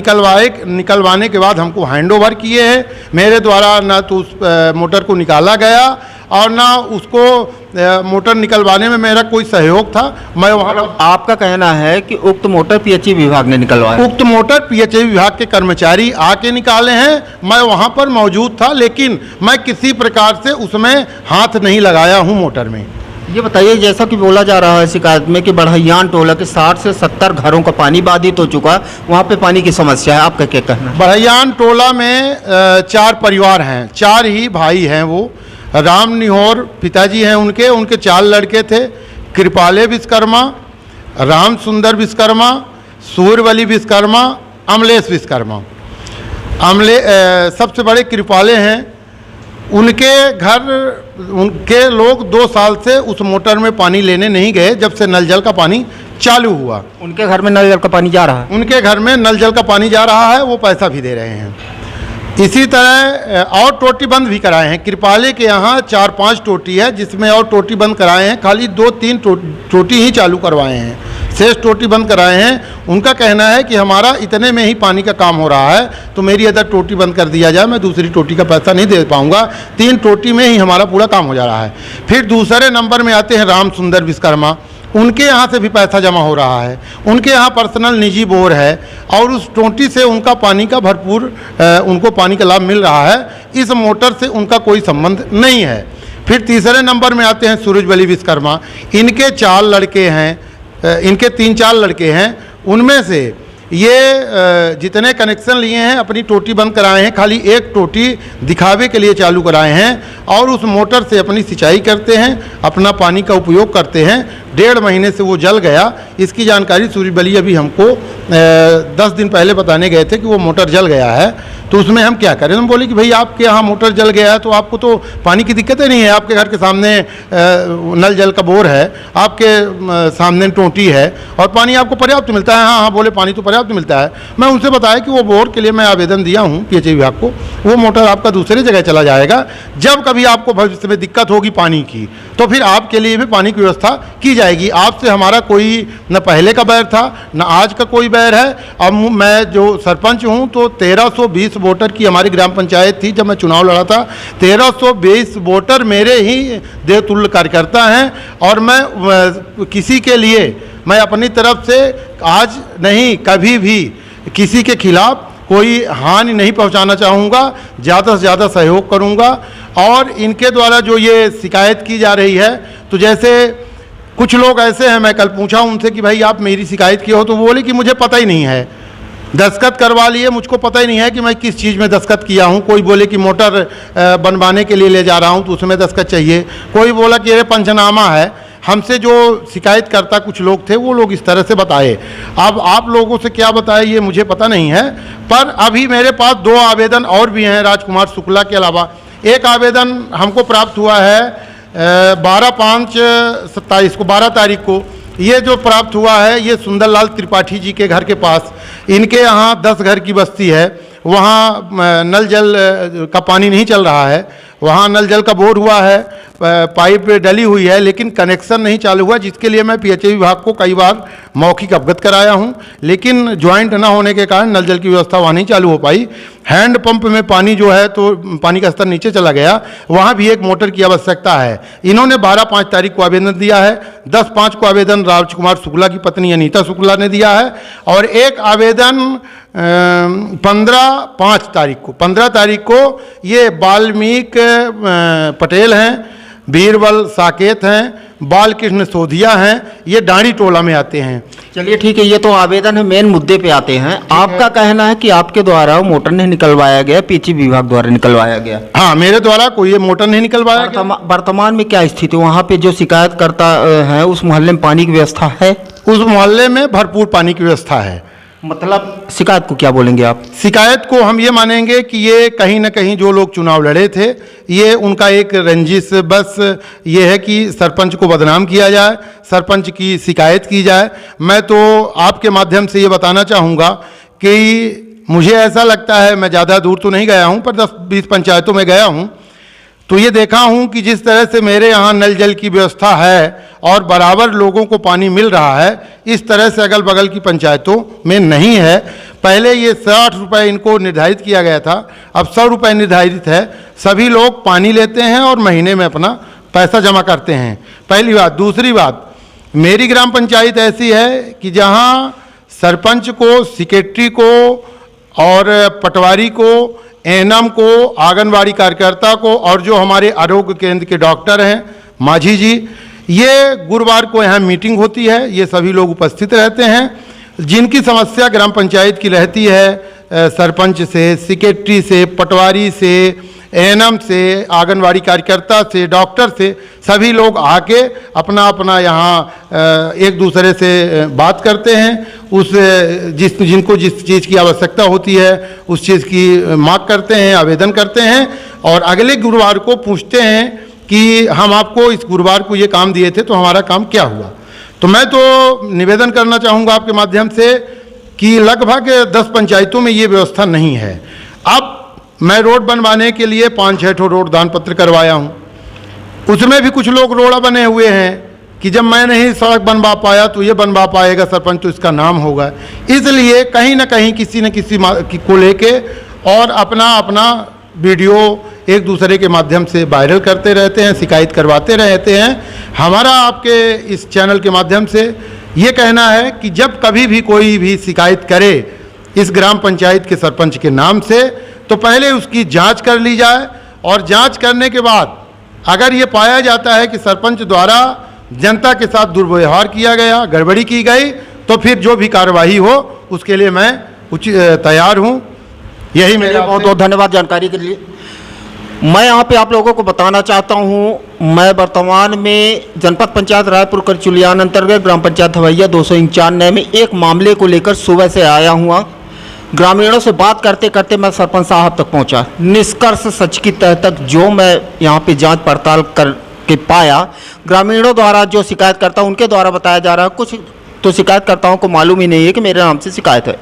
निकलवाने के बाद हमको हैंडओवर किए हैं। मेरे द्वारा ना तो उस मोटर को निकाला गया और ना उसको मोटर निकलवाने में मेरा कोई सहयोग था। मैं वहाँ आपका कहना है कि उक्त मोटर पीएचई विभाग ने निकलवाया? उक्त मोटर पीएचई विभाग के कर्मचारी आके निकाले हैं। मैं वहाँ पर मौजूद था, लेकिन मैं किसी प्रकार से उसमें हाथ नहीं लगाया हूँ मोटर में। ये बताइए, जैसा कि बोला जा रहा है शिकायत में कि बढ़ैयान टोला के 60 से 70 घरों का पानी बाधित हो चुका, वहाँ पे पानी की समस्या है, आपका क्या कहना है? बढ़ैयान टोला में 4 परिवार हैं, 4 ही भाई हैं। वो राम निहोर पिताजी हैं उनके 4 लड़के थे, कृपाले विश्वकर्मा, राम सुंदर विश्वकर्मा, सूर्यबली विश्वकर्मा, अमलेश विश्वकर्मा। सबसे बड़े कृपाले हैं। उनके लोग 2 साल से उस मोटर में पानी लेने नहीं गए जब से नल जल का पानी चालू हुआ। उनके घर में नल जल का पानी जा रहा है? उनके घर में नल जल का पानी जा रहा है, वो पैसा भी दे रहे हैं। इसी तरह और टोटी बंद भी कराए हैं। कृपाले के यहाँ 4-5 टोटी है जिसमें और टोटी बंद कराए हैं, खाली 2-3 टोटी ही चालू करवाए हैं, शेष टोटी बंद कराए हैं। उनका कहना है कि हमारा इतने में ही पानी का काम हो रहा है, तो मेरी अगर टोटी बंद कर दिया जाए, मैं दूसरी टोटी का पैसा नहीं दे पाऊंगा, 3 टोटी में ही हमारा पूरा काम हो जा रहा है। फिर दूसरे नंबर में आते हैं राम सुंदर विश्वकर्मा। उनके यहाँ से भी पैसा जमा हो रहा है, उनके यहाँ पर्सनल निजी बोर है और उस टोटी से उनका पानी का भरपूर उनको पानी का लाभ मिल रहा है। इस मोटर से उनका कोई संबंध नहीं है। फिर तीसरे नंबर में आते हैं सूरजबली विश्वकर्मा। इनके 4 लड़के हैं, इनके 3-4 लड़के हैं। उनमें से ये जितने कनेक्शन लिए हैं अपनी टोटी बंद कराए हैं, खाली एक टोटी दिखावे के लिए चालू कराए हैं और उस मोटर से अपनी सिंचाई करते हैं, अपना पानी का उपयोग करते हैं। 1.5 महीने से वो जल गया। इसकी जानकारी सूर्यबली अभी हमको 10 दिन पहले बताने गए थे कि वो मोटर जल गया है। तो उसमें हम क्या करें? हम बोले कि भाई आपके यहाँ मोटर जल गया है तो आपको तो पानी की दिक्कत ही नहीं है, आपके घर के सामने नल जल का बोर है, आपके सामने टोटी है और पानी आपको पर्याप्त मिलता है। हाँ, बोले पानी तो पर्याप्त मिलता है। मैं उनसे बताया कि वो बोर के लिए मैं आवेदन दिया हूँ पीएचई विभाग को, वो मोटर आपका दूसरी जगह चला जाएगा। जब कभी आपको भविष्य में दिक्कत होगी पानी की तो फिर आपके लिए भी पानी की व्यवस्था की जाएगी। आपसे हमारा कोई न पहले का बैर था न आज का कोई बैर है। अब मैं जो सरपंच हूँ तो 1320 वोटर की हमारी ग्राम पंचायत थी जब मैं चुनाव लड़ा था। 1320 वोटर मेरे ही देवतुल्य कार्यकर्ता हैं और मैं किसी के लिए मैं अपनी तरफ से आज नहीं कभी भी किसी के खिलाफ कोई हानि नहीं पहुंचाना चाहूँगा, ज़्यादा से ज़्यादा सहयोग करूँगा। और इनके द्वारा जो ये शिकायत की जा रही है, तो जैसे कुछ लोग ऐसे हैं, मैं कल पूछा उनसे कि भाई आप मेरी शिकायत की हो, तो बोले कि मुझे पता ही नहीं है, दस्तखत करवा लिए, मुझको पता ही नहीं है कि मैं किस चीज़ में दस्तखत किया हूँ। कोई बोले कि मोटर बनवाने के लिए ले जा रहा हूँ तो उसमें दस्तखत चाहिए, कोई बोला कि ये पंचनामा है। हमसे जो शिकायतकर्ता कुछ लोग थे वो लोग इस तरह से बताए। अब आप लोगों से क्या बताए ये मुझे पता नहीं है, पर अभी मेरे पास 2 आवेदन और भी हैं राजकुमार शुक्ला के अलावा। एक आवेदन हमको प्राप्त हुआ है 12/5/27 को, 12 तारीख को। ये जो प्राप्त हुआ है ये सुंदरलाल त्रिपाठी जी के घर के पास। इनके यहाँ 10 घर की बस्ती है, वहाँ नल जल का पानी नहीं चल रहा है, वहाँ नल जल का बोर हुआ है, पाइप डली हुई है, लेकिन कनेक्शन नहीं चालू हुआ, जिसके लिए मैं पीएचई विभाग को कई बार मौखिक अवगत कराया हूँ, लेकिन ज्वाइंट ना होने के कारण नल जल की व्यवस्था वहाँ नहीं चालू हो पाई। हैंडपंप में पानी जो है तो पानी का स्तर नीचे चला गया, वहाँ भी एक मोटर की आवश्यकता है। इन्होंने 12/5 तारीख को आवेदन दिया है, 10/5 को आवेदन राजकुमार शुक्ला की पत्नी अनीता शुक्ला ने दिया है, और एक आवेदन 15 तारीख को ये वाल्मीकि पटेल हैं, बीरबल साकेत हैं, बालकृष्ण सोधिया हैं, ये डांडी टोला में आते हैं। चलिए ठीक है, ये तो आवेदन है, मेन मुद्दे पे आते हैं। आपका कहना है कि आपके द्वारा मोटर नहीं निकलवाया गया, पीएचई विभाग द्वारा निकलवाया गया। हाँ, मेरे द्वारा कोई ये मोटर नहीं निकलवाया गया। वर्तमान में क्या स्थिति है वहाँ पे? जो शिकायतकर्ता है उस मोहल्ले में पानी की व्यवस्था है? उस मोहल्ले में भरपूर पानी की व्यवस्था है। मतलब शिकायत को क्या बोलेंगे आप? शिकायत को हम ये मानेंगे कि ये कहीं ना कहीं जो लोग चुनाव लड़े थे, ये उनका एक रंजिश बस ये है कि सरपंच को बदनाम किया जाए, सरपंच की शिकायत की जाए। मैं तो आपके माध्यम से ये बताना चाहूँगा कि मुझे ऐसा लगता है, मैं ज़्यादा दूर तो नहीं गया हूँ, पर 10-20 पंचायतों में गया हूँ, तो ये देखा हूँ कि जिस तरह से मेरे यहाँ नल जल की व्यवस्था है और बराबर लोगों को पानी मिल रहा है, इस तरह से अगल बगल की पंचायतों में नहीं है। पहले ये 60 रुपये इनको निर्धारित किया गया था, अब 100 रुपये निर्धारित है। सभी लोग पानी लेते हैं और महीने में अपना पैसा जमा करते हैं, पहली बात। दूसरी बात, मेरी ग्राम पंचायत ऐसी है कि जहाँ सरपंच को, सेक्रेटरी को और पटवारी को, एएनएम को, आंगनबाड़ी कार्यकर्ता को और जो हमारे आरोग्य केंद्र के डॉक्टर हैं माझी जी, ये गुरुवार को यहाँ मीटिंग होती है, ये सभी लोग उपस्थित रहते हैं। जिनकी समस्या ग्राम पंचायत की रहती है, सरपंच से, सेक्रेटरी से, पटवारी से, एएनएम से, आंगनबाड़ी कार्यकर्ता से, डॉक्टर से, सभी लोग आके अपना अपना यहाँ एक दूसरे से बात करते हैं। उस जिनको जिस चीज़ की आवश्यकता होती है उस चीज़ की मांग करते हैं, आवेदन करते हैं, और अगले गुरुवार को पूछते हैं कि हम आपको इस गुरुवार को ये काम दिए थे तो हमारा काम क्या हुआ। तो मैं तो निवेदन करना चाहूँगा आपके माध्यम से कि लगभग 10 पंचायतों में ये व्यवस्था नहीं है। अब मैं रोड बनवाने के लिए 5-6 ठो रोड दान पत्र करवाया हूँ, उसमें भी कुछ लोग रोड़ा बने हुए हैं कि जब मैं नहीं सड़क बनवा पाया तो ये बनवा पाएगा सरपंच, तो इसका नाम होगा। इसलिए कहीं ना कहीं किसी न किसी को लेके और अपना अपना वीडियो एक दूसरे के माध्यम से वायरल करते रहते हैं, शिकायत करवाते रहते हैं। हमारा आपके इस चैनल के माध्यम से ये कहना है कि जब कभी भी कोई भी शिकायत करे इस ग्राम पंचायत के सरपंच के नाम से, तो पहले उसकी जांच कर ली जाए, और जांच करने के बाद अगर ये पाया जाता है कि सरपंच द्वारा जनता के साथ दुर्व्यवहार किया गया, गड़बड़ी की गई, तो फिर जो भी कार्रवाई हो उसके लिए मैं तैयार हूँ। यही मेरा बहुत बहुत धन्यवाद जानकारी के लिए। मैं यहाँ पे आप लोगों को बताना चाहता हूँ, मैं वर्तमान में जनपद पंचायत रायपुर करचुलियान अंतर्गत ग्राम पंचायत धवैया 291 में एक मामले को लेकर सुबह से आया हुआ। ग्रामीणों से बात करते करते मैं सरपंच साहब तक पहुँचा। निष्कर्ष सच की तह तक जो मैं यहाँ पे जांच पड़ताल करके पाया, ग्रामीणों द्वारा जो शिकायत करता उनके द्वारा बताया जा रहा है, कुछ तो शिकायतकर्ताओं को मालूम ही नहीं है कि मेरे नाम से शिकायत है।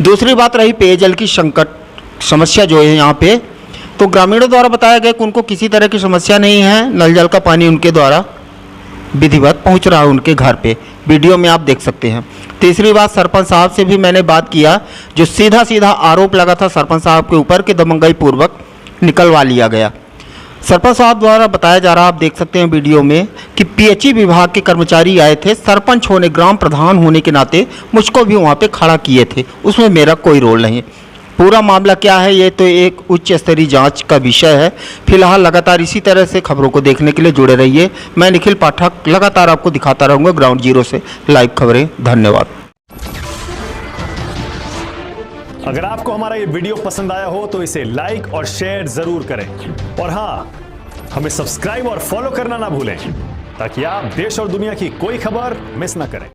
दूसरी बात रही पेयजल की संकट समस्या जो है यहाँ पे, तो ग्रामीणों द्वारा बताया गया कि उनको किसी तरह की समस्या नहीं है, नल जल का पानी उनके द्वारा विधिवत पहुँच रहा है उनके घर पे, वीडियो में आप देख सकते हैं। तीसरी बात, सरपंच साहब से भी मैंने बात किया, जो सीधा सीधा आरोप लगा था सरपंच साहब के ऊपर कि दबंगई पूर्वक निकलवा लिया गया। सरपंच साहब द्वारा बताया जा रहा, आप देख सकते हैं वीडियो में, कि पीएचई विभाग के कर्मचारी आए थे, सरपंच होने, ग्राम प्रधान होने के नाते मुझको भी वहाँ पे खड़ा किए थे, उसमें मेरा कोई रोल नहीं। पूरा मामला क्या है ये तो एक उच्च स्तरीय जांच का विषय है। फिलहाल लगातार इसी तरह से खबरों को देखने के लिए जुड़े रहिए। मैं निखिल पाठक लगातार आपको दिखाता रहूँगा ग्राउंड जीरो से लाइव खबरें। धन्यवाद। अगर आपको हमारा ये वीडियो पसंद आया हो तो इसे लाइक और शेयर जरूर करें, और हाँ, हमें सब्सक्राइब और फॉलो करना ना भूलें ताकि आप देश और दुनिया की कोई खबर मिस ना करें।